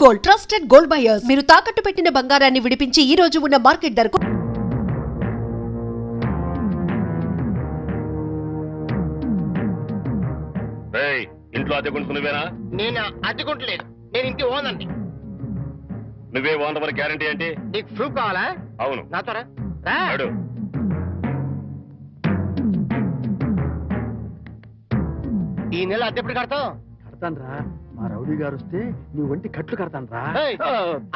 Gold trusted gold buyers మీరు తాకట్టు పెట్టిన బంగారాన్ని విడిపించి ఈ రోజు ఉన్న మార్కెట్ ధరకు ఇంట్లో అద్దెకుంటున్నావేనా? నేను అద్దెకుంటలేదు, నేను ఇంటి ఓనండి. నువ్వే ఓనర్ మరి గ్యారంటీ ఏంటి? నీకు ప్రూఫ్ కావాలా? అవును. నాతో రా. ఈ నెల అద్దె ఎప్పుడు కడతావు? కడతాను రా, మా రౌడీ గారు వస్తే నీ ఒంటి కట్లు కడతాను రా.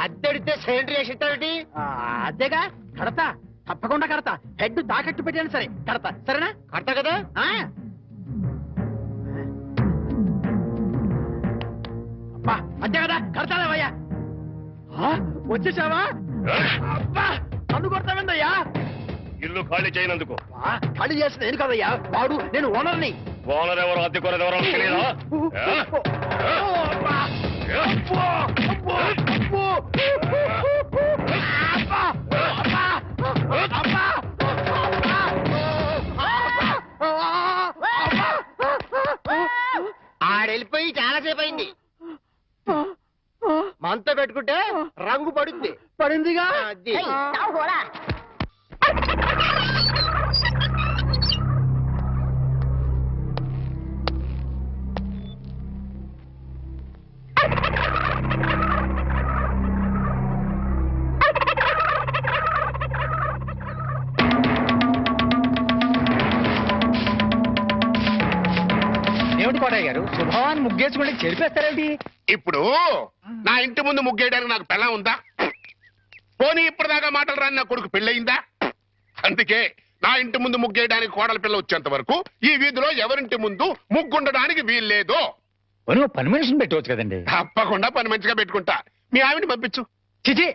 అద్దె అడిగితే సెంట్రీ వేసి ఇస్తావేంటి? అదేగా కడతా, తప్పకుండా కడతా. హెడ్ తాకట్టు పెట్టాను సరే కడతా, సరేనా? కడతా కదా. అబ్బా అంతే కదా, కడతానేవయ్యా. వచ్చేసావా? అబ్బా నన్ను కొడతావేందయ్యా? ఇల్లు ఖాళీ చేయనందుకు. ఖాళీ చేసిన నేను కదయ్యా, వాడు నేను ఓనర్ని. ఓనర్ ఎవరో అద్దెకోనర్ ఎవరో తెలియదా? ఆడెళ్ళిపోయి చాలాసేపు అయింది. మనతో పెట్టుకుంటే రంగు పడుద్ది. పడిందిగా. ఏమిటి కోటయ్య గారు, శుభవాన్ని ముగ్గేసుకుంటే చెరిపేస్తారేంటి? ఇప్పుడు నా ఇంటి ముందు ముగ్గేయడానికి నాకు పెళ్ళం ఉందా? పోనీ ఇప్పటిదాకా మాటలు రాని నా కొడుకు పెళ్ళయిందా? అందుకే నా ఇంటి ముందు ముగ్గేయడానికి కోడల పిల్ల వచ్చేంత వరకు ఈ వీధిలో ఎవరింటి ముందు ముగ్గుండడానికి వీల్లేదు. పని మనిషిని పెట్టవచ్చు కదండి. తప్పకుండా పని మంచిగా పెట్టుకుంటా. మీ ఆవిడ పంపించు. చిచి,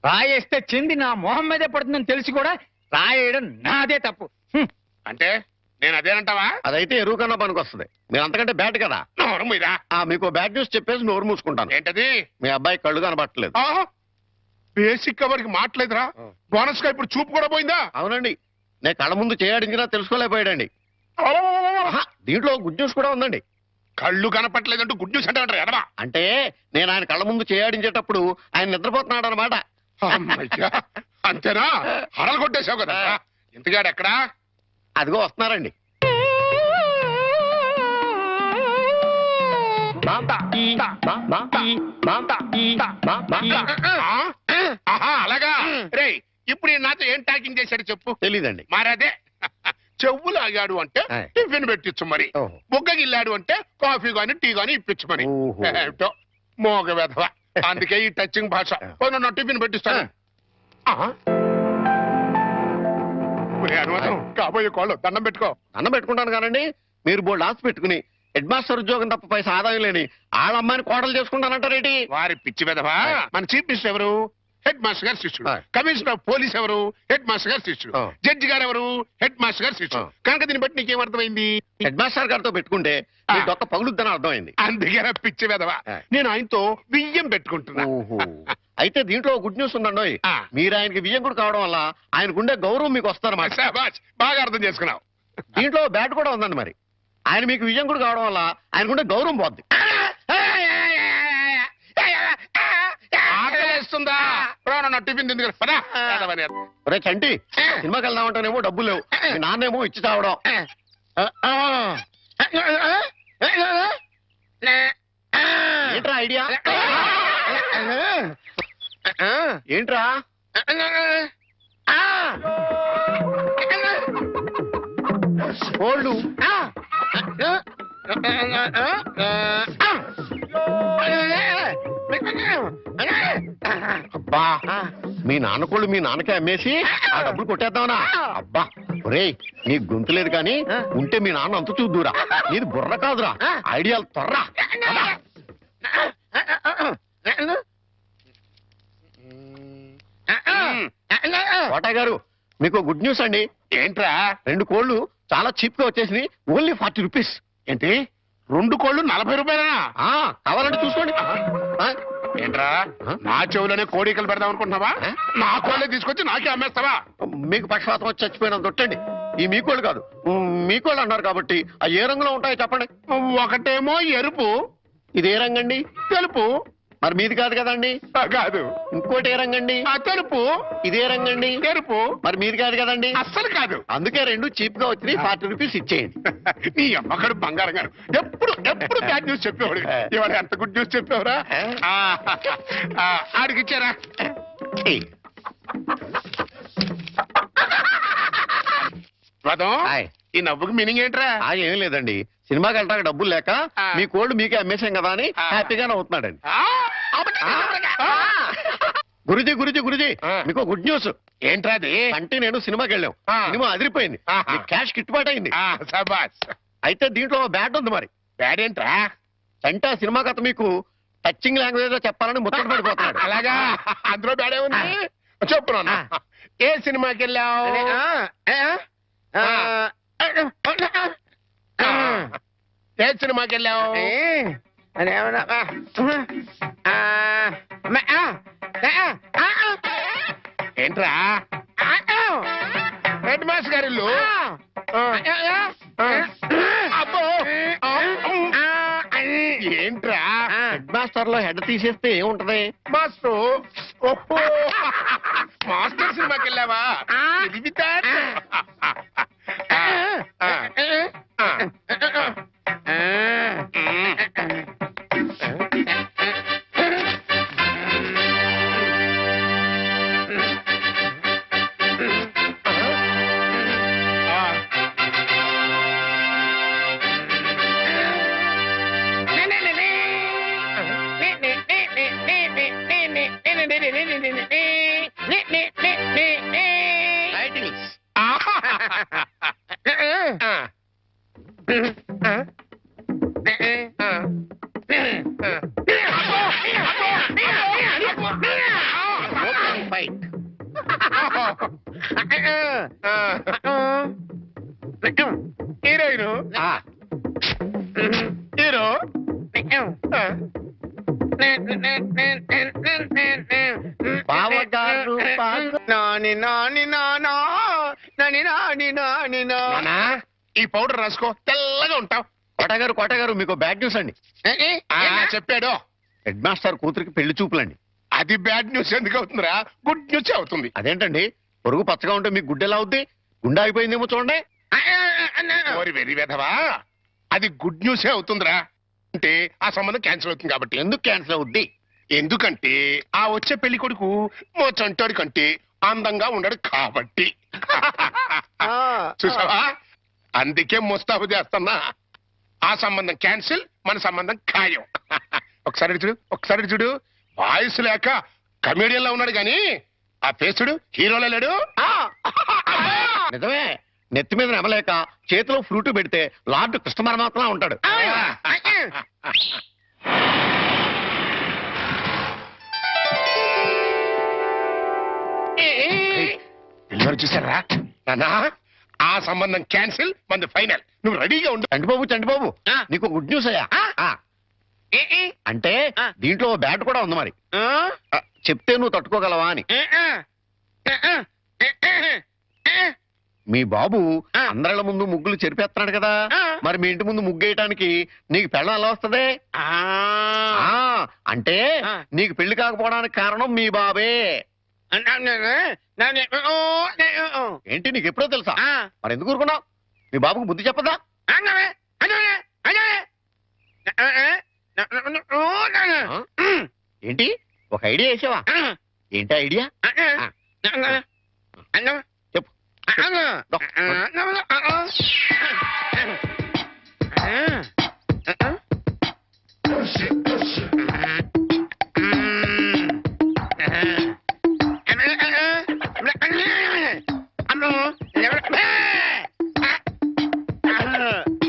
రాయేస్తే చింది నా మొహం మీదే పడుతుందని తెలిసి కూడా రాయేయడం నాదే తప్పు. అంటే నేను అదేనంటావా? అదైతే ఎరువు కన్నా పనికి వస్తుంది. మీరు అంతకంటే బ్యాట్ కదా. నోరు మీరా. మీకు బ్యాడ్ న్యూస్ చెప్పేసి నోరు మూసుకుంటాను. ఏంటది? మీ అబ్బాయి కళ్ళు కనబట్టలేదు. బేసిక్ కవర్కి మాట్లేదురా. బోనస్ గా ఇప్పుడు చూపు కూడా పోయిందా? అవునండి, నేను కళ్ళ ముందు చేయడించినా తెలుసుకోలేకపోయాడండి. దీంట్లో గుడ్ న్యూస్ కూడా ఉందండి. కళ్ళు కనపట్లేదంటూ గుడ్ న్యూస్ అంటే ఎడవా? అంటే నేను ఆయన కళ్ళ ముందు చేయాడించేటప్పుడు ఆయన నిద్రపోతున్నాడు అనమాట. అంతేనా? హరలు కొట్టేశావు కదా. ఇంతగాడు ఎక్కడా? అదిగో వస్తున్నారండి. అలాగా రే, ఇప్పుడు నాతో ఏం టాకింగ్ చేశాడు చెప్పు. తెలీదండి. మరదే చెవులు ఆగాడు అంటే టిఫిన్ పెట్టించు, మరి బుగ్గగిల్లాడు అంటే కాఫీ గాని టీ గాని ఇప్పించు మరి. ఏమిటో మోగ వెధవ. అందుకే ఈ టచింగ్ భాష. నా టిఫిన్ పెట్టిస్తాను. కాబోయే కోళ్ళు దండం పెట్టుకో. దండం పెట్టుకుంటాను కానండి, మీరు బోల్డ్ ఆశ పెట్టుకుని హెడ్ మాస్టర్ ఉద్యోగం తప్ప పైసా ఆదాయం లేని వాళ్ళ అమ్మాయిని కోడలు చేసుకుంటానంటారేంటి? వారి పిచ్చి వెధవా. మన చీఫ్ మినిస్టర్ ఎవరు? హెడ్ మాస్టర్ గారు శిష్యుడు. కమిషనర్ ఆఫ్ పోలీస్ ఎవరు? హెడ్ మాస్టర్ గారు శిష్యుడు. జడ్జి గారు ఎవరు? హెడ్ మాస్టర్ గారు శిష్యుడు. కనుక దీన్ని బట్టి నీకేమర్థమైంది? హెడ్ మాస్టర్ గారితో పెట్టుకుంటే ఒక్క పగులుద్దని అర్థమైంది. అందుకే పిచ్చి వెధవా, నేను ఆయనతో బియ్యం పెట్టుకుంటున్నా. అయితే దీంట్లో గుడ్ న్యూస్ ఉందండి. మీరు ఆయనకి వియ్యంకుడు కావడం వల్ల ఆయనకుండే గౌరవం మీకు వస్తారన్నమాట. బాగా అర్థం చేసుకున్నావు. దీంట్లో బ్యాట్ కూడా ఉందండి. మరి ఆయన మీకు వియ్యంకుడు కావడం వల్ల ఆయనకుండే గౌరవం పోద్ది. ఆకలిస్తుందా? టిఫిన్ తింది కదా. రే చంటి, సినిమాకి వెళ్దామంటేనేమో డబ్బులు లేవు, మీ నాన్నేమో ఇచ్చి తావడం. ఏంట్రా ఐడియా? ఏంట్రా? కోళ్ళు అబ్బా, మీ నాన్న కోళ్ళు మీ నాన్నకే అమ్మేసి ఆ డబ్బులు కొట్టేద్దామనా? అబ్బా ఒరేయ్, నీ గొంతు లేదు కానీ ఉంటే మీ నాన్న అంత చూద్దురా. నీది బుర్ర కాదురా, ఐడియాలు తొర్రా. కోటయ్య గారు, మీకు గుడ్ న్యూస్ అండి. ఏంట్రా? 2 కోళ్ళు చాలా చీప్ గా వచ్చేసి ఓన్లీ 40 రూపీస్. ఏంటి 2 కోళ్ళు 40 రూపాయలనా? కావాలంటే చూసుకోండి. ఏంట్రా, నా చెవులోనే కోడికలు పెడదాం అనుకుంటున్నావా? నా కోళ్ళే తీసుకొచ్చి నాకే అమ్మేస్తావా? మీకు పక్షపాతం వచ్చి చచ్చిపోయినంత తొట్టండి. ఈ మీ కోళ్ళు కాదు, మీ కోళ్ళు అన్నారు కాబట్టి ఆ ఏ రంగులో ఉంటాయో చెప్పండి. ఒకటేమో ఎరుపు. ఇది ఏ రంగండి? తెలుపు. మరి మీది కాదు కదండి. కాదు. ఇంకోటి ఏ రంగండి? ఆ తెలుపు. ఇదే రంగండి. తెలుపు. మరి మీది కాదు కదండి. అస్సలు కాదు. అందుకే రెండు చీప్ గా వచ్చి 40 రూపీస్ ఇచ్చేయండి. నీ అమ్మకడు బంగారం గారు ఎప్పుడు బ్యాడ్ న్యూస్ చెప్పేవాడు. ఇవాళ ఎంత గుడ్ న్యూస్ చెప్పేవరా? ఆడికి ఇచ్చారా? రథం, హాయ్. ఈ నవ్వుకి మీనింగ్ ఏంట్రా? ఏం లేదండి, సినిమాకి వెళ్ళడానికి డబ్బులు లేక మీ కోళ్ళు మీకే అమ్మేశాం కదా అని హ్యాపీగానే అవుతున్నాడండి. గురుజీ గురుజీ గురుజీ, మీకు గుడ్ న్యూస్. ఏంట్రా అది? అంటే నేను సినిమాకి వెళ్ళాం, సినిమా అదిరిపోయింది, క్యాష్ గిట్టుబాటు అయింది. సబాస్. అయితే దీంట్లో బ్యాట్ ఉంది. మరి బ్యాడ్ ఏంట్రా? అంటే ఆ సినిమా కథ మీకు టచింగ్ లాంగ్వేజ్ లో చెప్పాలని ముచ్చట పడిపోతున్నాడు. అలాగా? అందులో బ్యాడే ఉంది. చెప్పు నాన్న. ఏ సినిమాకి వెళ్ళావు? ఏ సినిమాకి వెళ్ళావు? ఏంట్రా? హెడ్ మాస్టర్ గారి ఇల్లు. అబ్బో. ఏంట్రా? హెడ్ మాస్టర్ లో హెడ్ తీసేస్తే ఏముంటది? మాస్టర్. ఓహో, మాస్టర్ సినిమాకి వెళ్ళావా? తెలివితే. హీరోయిన్. హీరో. బావగారు నానా, ఈ పౌడర్ రాసుకో, తెల్లగా ఉంటావు. కోటగారు మీకు బ్యాడ్ న్యూస్ అండి. చెప్పాడు. హెడ్ మాస్టర్ కూతురికి పెళ్లి చూపులండి. అది బ్యాడ్ న్యూస్ ఎందుకు అవుతుందిరా? గుడ్ న్యూస్ అవుతుంది. అదేంటండి, పొరుగు పచ్చగా ఉంటే మీకు గుడ్డ ఎలా అవుద్ది? గుండె అయిపోయిందేమో చూడండి. ఓరి వెర్రి వెధవా, అది గుడ్ న్యూసే అవుతుందిరా. అంటే ఆ సంబంధం క్యాన్సిల్ అవుతుంది కాబట్టి. ఎందుకు క్యాన్సిల్ అవుద్ది? ఎందుకంటే ఆ వచ్చే పెళ్లి కొడుకు చంటాడు కంటే అందంగా ఉండడు కాబట్టి. చూసావా? అందుకే ముస్తాబు చేస్తున్నా. ఆ సంబంధం క్యాన్సిల్, మన సంబంధం ఖాయం. ఒకసారి చూడు వాయిస్ లేక కమేడియన్ లా ఉన్నాడు గాని ఆ ఫేసుడు హీరోలో లేడు. నిజమే, నెత్తి మీద నెమలేక చేతిలో ఫ్రూట్ పెడితే లార్డ్ కృష్ణ పరమాత్మ ఉంటాడు. పిల్లలు చూసారా నానా? ఆ సంబంధం క్యాన్సిల్, మంది ఫైనల్. నువ్వు రెడీగా ఉండు. చంటిబాబు నీకు గుడ్ న్యూస్ అయ్యా. అంటే దీంట్లో బ్యాట్ కూడా ఉంది. మరి చెప్తే నువ్వు తట్టుకోగలవా అని. మీ బాబు అందరిల ముందు ముగ్గులు చెరిపేస్తున్నాడు కదా, మరి మీ ఇంటి ముందు ముగ్గేయటానికి నీకు పెళ్ళం ఎలా వస్తుంది? అంటే నీకు పెళ్లి కాకపోవడానికి కారణం మీ బాబే. ఏంటి, నీకు ఎప్పుడో తెలుసా? మరి ఎందుకు ఊరుకున్నావు? మీ బాబుకు బుద్ధి చెప్పదా? ఏంటి, ఒక ఐడియా వేసావా? ఏంటి ఐడియా? చెప్పు.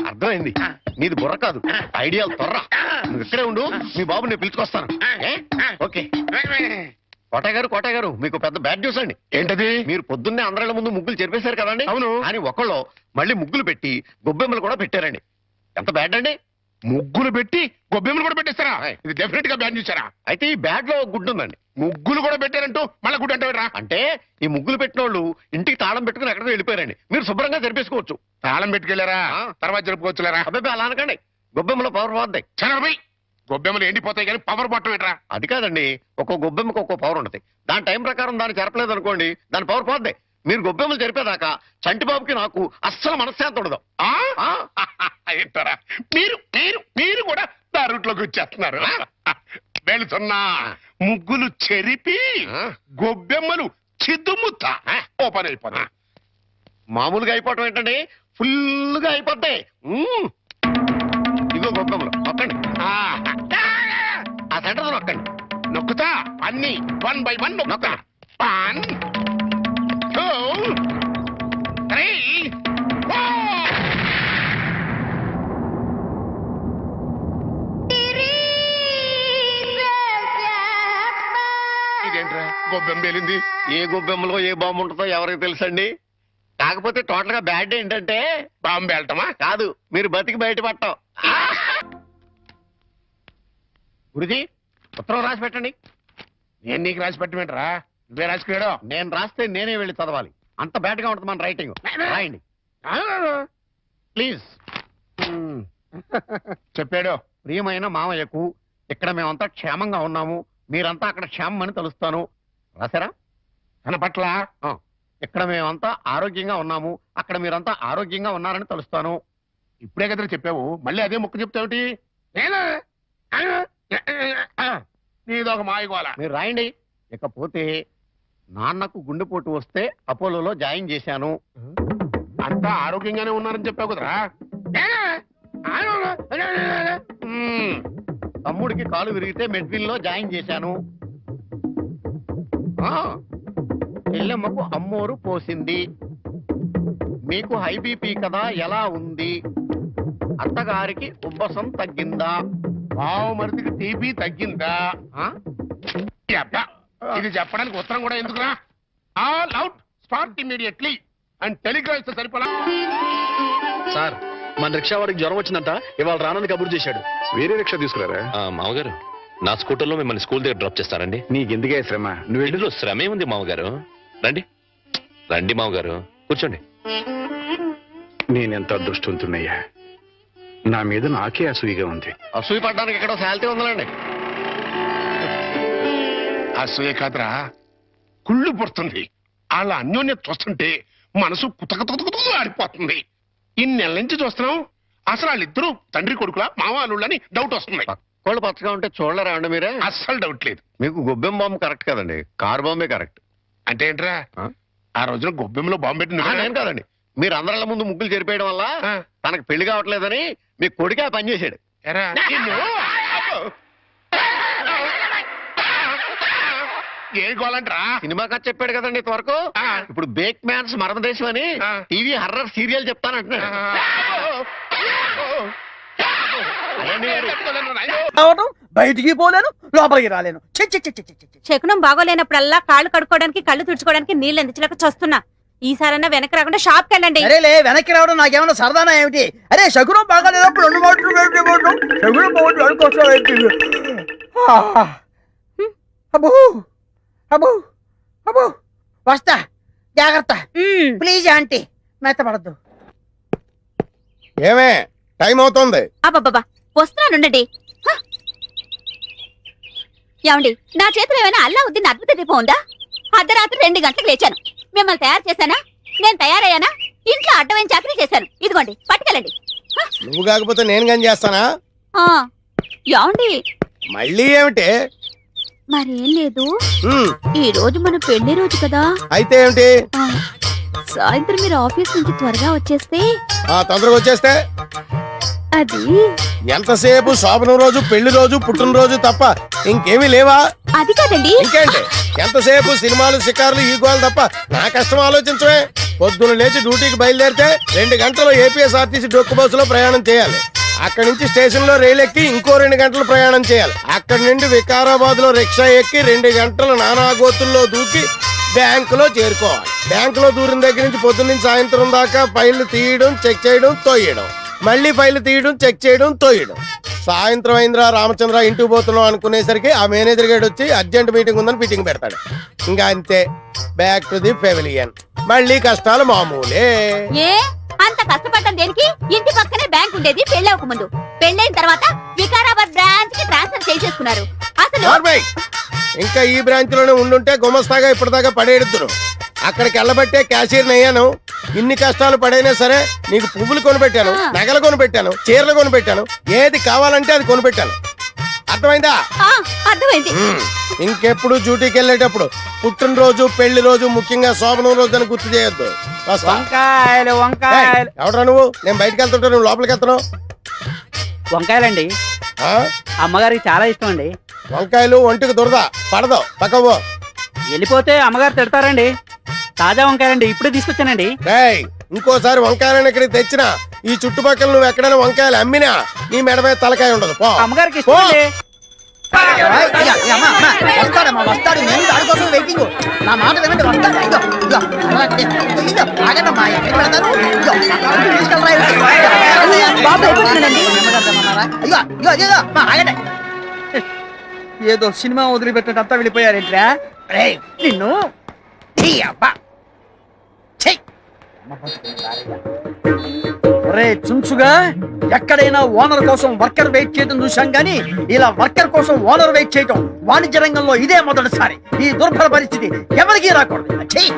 అర్థమైంది, నీది బుర్ర కాదు, ఐడియాలు త్వర. నువ్వు ఇక్కడే ఉండు, మీ బాబు నేను పిలుచుకొస్తాను. ఓకే. కోటగారు మీకు పెద్ద బ్యాడ్ న్యూస్ అండి. ఏంటది? మీరు పొద్దున్నే అందరిల ముందు ముగ్గులు చెరిపేశారు కదండి. అవును. అని ఒకళ్ళు మళ్ళీ ముగ్గులు పెట్టి గొబ్బెమ్మలు కూడా పెట్టారండి. ఎంత బ్యాడ్ అండి? ముగ్గులు పెట్టి గొబ్బెమ్మలు కూడా పెట్టేస్తారా? ఇది డెఫినెట్ గా బ్యాడ్ చూసారా? అయితే ఈ బ్యాడ్ లో గుడ్డు ఉందండి. ముగ్గులు కూడా పెట్టారంటూ మళ్ళీ గుడ్డు అంటే రా. అంటే ఈ ముగ్గులు పెట్టిన వాళ్ళు ఇంటికి తాళం పెట్టుకుని ఎక్కడికి వెళ్ళిపోయారండి. మీరు శుభ్రంగా జరిపేసుకోవచ్చు. తాళం పెట్టుకెళ్ళారా? తర్వాత జరుపుకోవచ్చులేరా? అబ్బాయి అలా అనకండి, గొబ్బెమ్మలో పవర్ పోద్ది. చనభై గొబ్బెమ్మలు ఎండిపోతాయి కానీ పవర్ బొట్టం ఏంట్రా? అది కాదండి, ఒక్కో గొబ్బెమ్మకి ఒక్కో పవర్ ఉంటుంది. దాని టైం ప్రకారం దాన్ని చెరపలేదు అనుకోండి, దాని పవర్ పోద్ది. మీరు గొబ్బెమ్మలు జరిపేదాకా చంటిబాబుకి నాకు అస్సలు మనశ్శాంతి ఉండదు. ఆ? ఆ? ఏంటోరా మీరు మీరు మీరు కూడా నా రూట్లోకి వచ్చేస్తున్నారు. వెళుతున్నా ముగ్గులు చెరిపి గొబ్బెమ్మలు చిద్దుముత్త ఓ పని అయిపోతా. మామూలుగా అయిపోవటం ఏంటండి, ఫుల్గా అయిపోతాయి. ఇదిగో గొబ్బెమ్మలు నొక్కండి, ఆ సెంటర్ నొక్కండి. నొక్కుతా అన్ని 1 by 1 నొక్కుతా. 1 2 3 4. ఇదేంట్రా గొబ్బెమ్మ పేలింది? ఏ గొబ్బెమ్మలో ఏ బాంబు ఉంటుందో ఎవరికి తెలుసండి. కాకపోతే టోటల్ గా బ్యాడ్ ఏంటంటే బాంబు వెళ్ళటమా? కాదు, మీరు బతికి బయటపడటం. గురుజీ ఉత్తరం రాసి పెట్టండి. నేను నీకు రాసి పెట్టమేంట్రా? నువ్వే రాసుకున్నాడు. నేను రాస్తే నేనే వెళ్ళి చదవాలి, అంత బ్యాడ్ గా ఉంటుంది మన రైటింగ్. రాయండి ప్లీజ్. చెప్పాడు. ప్రియమైన మామయ్యకు, ఇక్కడ మేమంతా క్షేమంగా ఉన్నాము, మీరంతా అక్కడ క్షేమం అని తెలుస్తాను. రాశారా? తన పట్ల ఇక్కడ మేమంతా ఆరోగ్యంగా ఉన్నాము, అక్కడ మీరంతా ఆరోగ్యంగా ఉన్నారని తెలుస్తాను. ఇప్పుడే కదా చెప్పావు, మళ్ళీ అదే ముక్క చెప్తావుటి? నీదొక మాయగోల. మీరు రాయండి. ఇకపోతే నాన్నకు గుండెపోటు వస్తే అపోలోలో జాయిన్ చేశాను. అంతా ఆరోగ్యంగానే ఉన్నారని చెప్పావు కదరా. తమ్ముడికి కాలు విరిగితే మెడ్విన్ లో జాయిన్ చేశాను. చెల్లెమ్మకు అమ్మోరు పోసింది. మీకు హై బీపీ కదా, ఎలా ఉంది? అత్తగారికి ఉబ్బసం తగ్గిందా? బావు మరిదికి టీబీ తగ్గిందా? ఆ? అబ్బా, ఇది చెప్పడానికి ఉత్తరం కూడా ఎందుకురా? All out, start immediately and telegrams సరిపోలా. సార్, మన రిక్షా వాడికి జ్వరం వచ్చిందంట, ఇవాళ రానని కబురు చేశాడు. వేరే రిక్షా తీసుకురారా? మామగారు, నా స్కూటర్లో మిమ్మల్ని స్కూల్ దగ్గర డ్రాప్ చేస్తానండి. నీకెందుకే శ్రమ? నువ్వు ఇందులో శ్రమే ఉంది మామగారు. రండి రండి మామగారు, కూర్చోండి. నేనెంత అదృష్టవంతున్నయ్యా, నా మీద నాకే అసూయగా ఉంది. అసూయ పడ్డానికి ఎక్కడో శాలిటీ ఉందండి. అసూయ కాదురా, కుళ్ళు పుడుతుంది. వాళ్ళ అన్యోన్యత చూస్తుంటే మనసు కుతకుతకుతూ ఆడిపోతుంది. ఇన్నెల నుంచి చూస్తున్నాం, అసలు వాళ్ళిద్దరూ తండ్రి కొడుకులా మావాళ్ళని డౌట్ వస్తుంది. కోళ్ళు పచ్చగా ఉంటే చూడలేరా అండి మీరే? అస్సలు డౌట్ లేదు. మీకు గొబ్బెం బాంబు కరెక్ట్ కదండి, కార్ బాంబే కరెక్ట్. అంటే ఏంట్రా? ఆ రోజున గొబ్బెమ్మలో బాంబు పెట్టింది నేను కాదండి, మీరు అందరిళ్ళ ముందు ముగ్గులు చెరిపేయడం వల్ల తనకు పెళ్లి కావట్లేదని మీ కొడుకే ఆ పని చేశాడు. ఎరా, నిన్ను? ఏం గోలంట్రా? సినిమా కథ చెప్పాడు కదండి ఇంతవరకు. ఇప్పుడు బేక్ మ్యాన్స్ మరణదేశం అని టీవీ హర్రర్ సీరియల్ చెప్తానంటున్నాడు. బయటికి పోలేను, లోపలికి రాలేను. శకునం బాగోలేనప్పుడల్లా కాళ్ళు కడుక్కోవడానికి, కళ్ళు తుడుచుకోవడానికి నీళ్ళు అందించలేక చస్తున్నా. ఈసారన్నా వెనక్కి రాకుండా షాప్కి వెళ్ళండి. అరేలే, వెనక్కి రావడం నాకేమన్నా సరదానా ఏమిటి? అరే, శకునం బాగాలేనప్పుడు 2 మాటలు శకునం బాగుంది. అబ్బో అబ్బో అబ్బో, వస్తా, జాగ్రత్త ప్లీజ్ ఆంటీ, మెత్తపడద్దు. ఏమే టైం అవుతుంది. అబ్బబ్బా, వస్తున్నానుండండి. ఏమండి, నా చేతిలో ఏమైనా అల్లావుద్దీన్ అద్భుత దీపం ఉందా? అర్ధరాత్రి 2 గంటలకు లేచాను. మిమ్మల్ని తయారు చేశానా? నేను తయారయ్యానా? ఇంట్లో అడ్డమైన చాకరీ చేశాను. ఇదిగోండి, పట్టుకెళ్ళండి. నువ్వు కాకపోతే నేను కానీ చేస్తానా? ఏమండి, మళ్ళీ ఏమిటి? మరేం లేదు, ఈ రోజు మన పెళ్లి రోజు కదా. అయితే ఏమిటి? సాయంత్రం మీరు ఆఫీస్ నుంచి త్వరగా వచ్చేస్తే. తొందరగా వచ్చేస్తే అది ఎంతసేపు శోభనం రోజు, పెళ్లి రోజు, పుట్టినరోజు తప్ప ఇంకేమీ లేవా? అది కాదండి. ఇంకేంటి? ఎంతసేపు సినిమాలు, షికారులు, ఈ గోలు తప్ప నా కష్టం ఆలోచించవే. పొద్దున లేచి డ్యూటీకి బయలుదేరితే 2 గంటలు ఏపీఎస్ఆర్టీసీ డొక్కు బస్సులో ప్రయాణం చేయాలి. అక్కడి నుంచి స్టేషన్ లో రైలు ఎక్కి ఇంకో 2 గంటలు ప్రయాణం చేయాలి. అక్కడి నుండి వికారాబాద్ లో రిక్షా ఎక్కి 2 గంటలు నానాగోతుల్లో దూకి బ్యాంకులో చేరుకోవాలి. బ్యాంకులో దూరిన దగ్గర నుంచి పొద్దున్న నుంచి సాయంత్రం దాకా ఫైళ్లు తీయడం, చెక్ చేయడం, తోయడం, మళ్ళీ ఫైళ్లు తీయడం, చెక్ చేయడం, తోయడం. సాయంత్రం అయిందిరా రామచంద్ర, ఇంటికి పోతున్నాం అనుకునేసరికి ఆ మేనేజర్ గడు వచ్చి అర్జెంట్ మీటింగ్ ఉందని మీటింగ్ పెడతాడు. ఇంకా అంతే, బ్యాక్ టు ది పెవిలియన్. మళ్ళీ కష్టాలు మామూలే. ఏ అంత కష్టపడటం దేనికి? ఇంటి పక్కనే బ్యాంక్ ఉండేది పెళ్ళవక ముందు. పెళ్ళైన తర్వాత వికారాబాద్ బ్రాంచ్ కి ట్రాన్స్ఫర్ చేసేసుకున్నారు. అసలు నార్మల్. ఇంకా ఈ బ్రాంచ్ లోనే ఉండుంటే గుమస్తాగా ఇప్పటిదాకా పడేడుతురు. అక్కడికి వెళ్ళబట్టే క్యాషియర్ అయ్యాను. ఇన్ని కష్టాలు పడైనా సరే నీకు పువ్వులు కొనిపెట్టాను, నగలు కొనిపెట్టాను, చీరలు కొనిపెట్టాను, ఏది కావాలంటే అది కొనిపెట్టాను. అర్థమైందా? అర్థమైంది. ఇంకెప్పుడు డ్యూటీకి వెళ్ళేటప్పుడు పుట్టినరోజు, పెళ్లి రోజు, ముఖ్యంగా శోభనం రోజు అని గుర్తు చేయొద్దు. వంకాయలు వంకాయలు ఎవడరా నువ్వు? నేను బయటకు వెళ్తుంటే నువ్వు లోపలికి వెళ్తున్నావు. వంకాయలండి ఆ? అమ్మగారికి చాలా ఇష్టం అండి. వంకాయలు ఒంటికి దురద పడదు, పక్కవో. వెళ్ళిపోతే అమ్మగారు తిడతారండి. తాజా వంకాయలండి, ఇప్పుడే తీసుకొచ్చానండి. రేయ్, ఇంకోసారి వంకాయలను ఇక్కడికి తెచ్చినా ఈ చుట్టుపక్కల నువ్వు ఎక్కడైనా వంకాయలు అమ్మినా నీ మెడ మీద తలకాయ ఉండదు. పో. అమ్మగారికి పో. ఇష్టం అండి. వస్తాడమ్మా వస్తాడు, నేను దానికోసం వెయిటింగ్. నా మాట వినండి, వస్తాడు. ఇదిగో, ఇదిగో, ఇదిగో, ఆగండమ్మా, ఎక్కడికి వెళ్తారు? ఇదిగో, తీసుకెళ్ళరా? బాబు అయిపోతున్నాడండి. ఇదిగో, ఇదిగో, ఇదిగో, అమ్మా, ఆగండి. ఏదో సినిమా వదిలిపెట్టినట్టు అంతా వెళ్ళిపోయారేంట్రా? రేయ్, నిన్ను ఈ అబ్బా చెయ్. రే చుంచుగా, ఎక్కడైనా ఓనర్ కోసం వర్కర్ వెయిట్ చేయడం చూశాం గానీ ఇలా వర్కర్ కోసం ఓనర్ వెయిట్ చేయటం వాణిజ్య రంగంలో ఇదే మొదటిసారి. ఈ దుర్భర పరిస్థితి ఎవరికీ రాకూడదు. చెయ్యి.